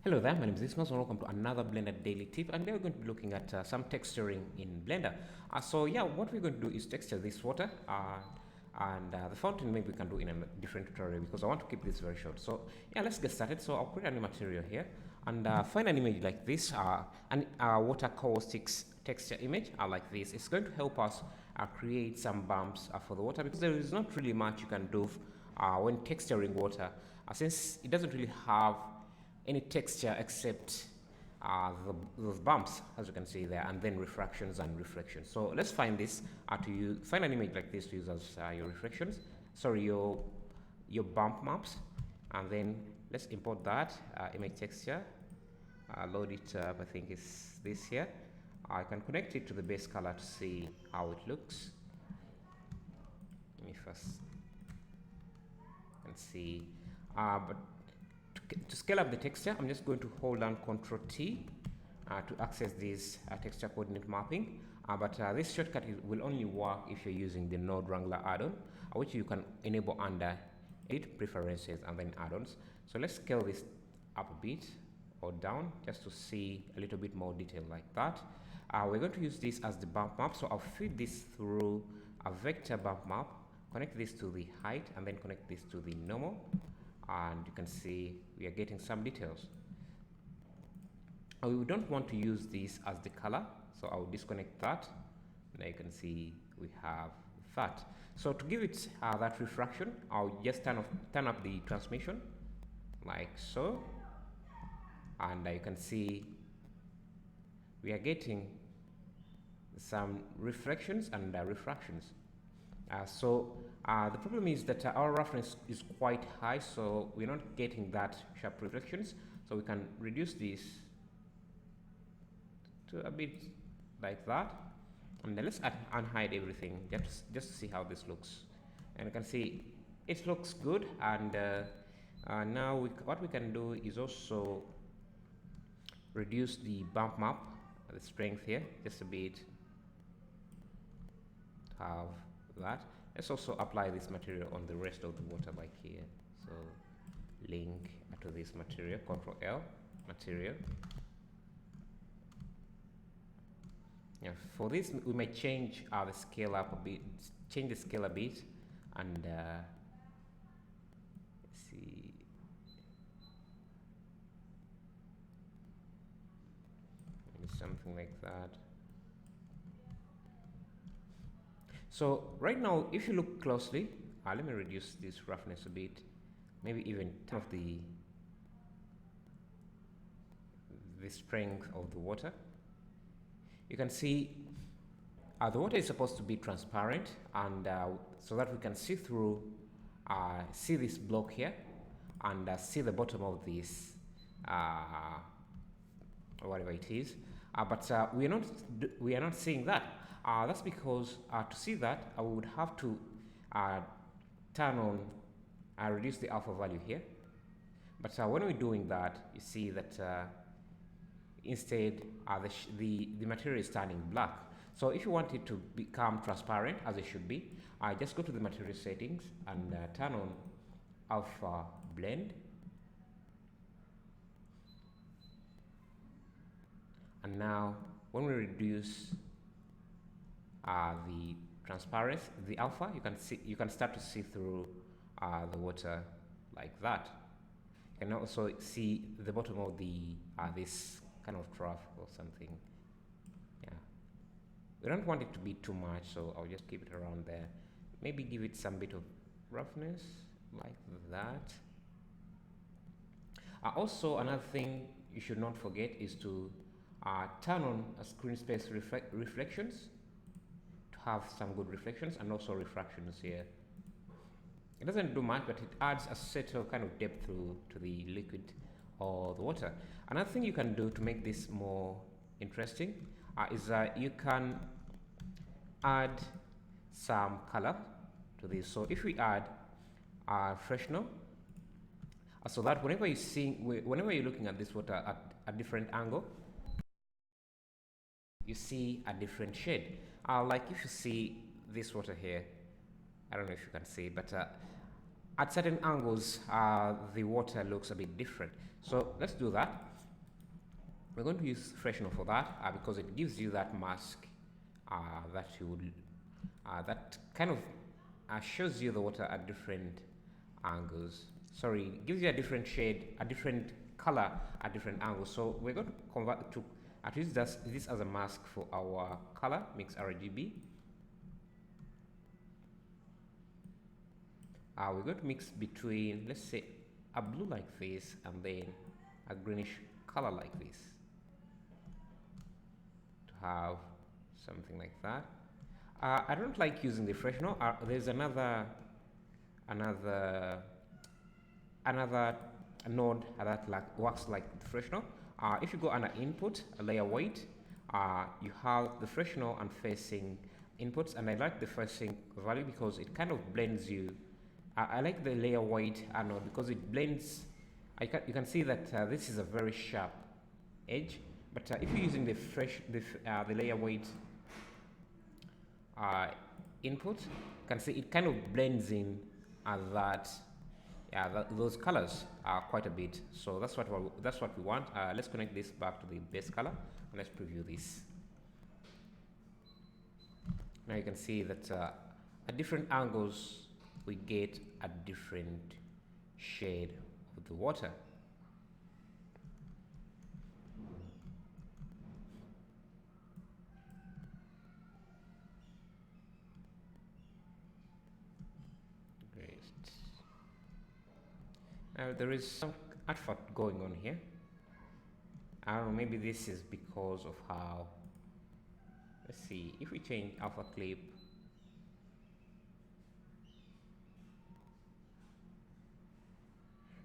Hello there, my name is Ismas and welcome to another Blender Daily Tip, and today we're going to be looking at some texturing in Blender. What we're going to do is texture this water and the fountain maybe we can do in a different tutorial because I want to keep this very short. So yeah, let's get started. So I'll create a new material here and find an image like this, a water caustics texture image like this. It's going to help us create some bumps for the water because there is not really much you can do when texturing water since it doesn't really have any texture except those bumps, as you can see there, and then refractions and reflections. So let's find this find an image like this to use as your reflections. Sorry, your bump maps, and then let's import that image texture. Load it up. I think it's this here. I can connect it to the base color to see how it looks. Let me first and see, but to scale up the texture, I'm just going to hold down Ctrl T to access this texture coordinate mapping. This shortcut will only work if you're using the Node Wrangler add-on, which you can enable under Edit Preferences and then Add-ons. So let's scale this up a bit or down just to see a little bit more detail like that. We're going to use this as the bump map, so I'll feed this through a vector bump map, connect this to the height, and then connect this to the normal. And you can see we are getting some details. We don't want to use this as the color, so I'll disconnect that. Now you can see we have that. So to give it that refraction, I'll just turn up the transmission like so, and you can see we are getting some reflections and refractions. The problem is that our roughness is quite high, so we're not getting that sharp reflections. So we can reduce this to a bit like that, and then let's unhide everything just to see how this looks. And you can see it looks good. And now what we can do is also reduce the bump map, the strength here, just a bit to have that. Let's also apply this material on the rest of the water like here. So link to this material, Ctrl L, material. Yeah, for this we may change the scale up a bit, change the scale a bit, and see. Maybe something like that. So right now, if you look closely, let me reduce this roughness a bit, maybe even turn off the strength of the water. You can see the water is supposed to be transparent, and so that we can see through, see this block here, and see the bottom of this, whatever it is. We are not seeing that. That's because to see that, I would have to turn on, reduce the alpha value here. But when we're doing that, you see that instead the material is turning black. So if you want it to become transparent, as it should be, just go to the material settings and turn on alpha blend. And now when we reduce the transparency, the alpha, you can start to see through the water like that. You can also see the bottom of the this kind of trough or something. Yeah, we don't want it to be too much, so I'll just keep it around there. Maybe give it some bit of roughness like that. Also, another thing you should not forget is to turn on screen space reflections, have some good reflections, and also refractions here. It doesn't do much, but it adds a subtle kind of depth to the liquid or the water. Another thing you can do to make this more interesting is you can add some color to this. So if we add freshener, so that whenever you're looking at this water at a different angle, you see a different shade. Like if you see this water here, I don't know if you can see, but at certain angles, the water looks a bit different. So let's do that. We're going to use freshener for that because it gives you that mask that you would, that kind of shows you the water at different angles. Sorry, gives you a different shade, a different color at different angles. So we're going to convert to use this as a mask for our color mix RGB. We're going to mix between, let's say, a blue like this and then a greenish color like this to have something like that. I don't like using the freshener. There's another node that works like the freshener. If you go under input, layer weight, you have the freshener and facing inputs, and I like the facing value because it kind of blends you. I like the layer weight node because it blends. You can see that this is a very sharp edge, but if you're using the layer weight input, you can see it kind of blends in those colors quite a bit. So that's what we want. Let's connect this back to the base color and let's preview this. Now you can see that at different angles we get a different shade of the water. Great. Now there is some artifact going on here. I don't know, maybe this is because of how, let's see, if we change alpha clip,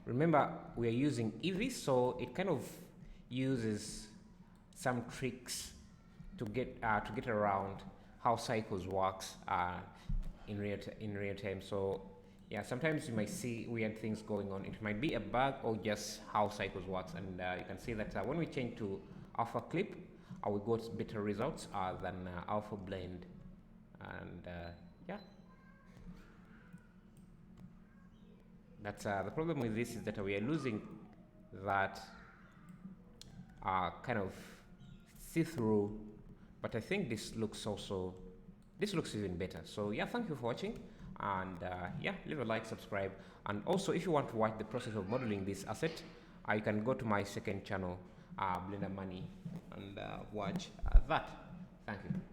remember we are using Eevee, so it kind of uses some tricks to get around how cycles works in real time. So yeah, sometimes you might see weird things going on. It might be a bug or just how cycles works, and you can see that when we change to alpha clip, we got better results than alpha blend, and yeah. That's the problem with this is that we are losing that kind of see-through, but I think this looks even better. So yeah, thank you for watching, and yeah, leave a like, subscribe, and also if you want to watch the process of modeling this asset, you can go to my second channel, Blender Money, and watch that. Thank you.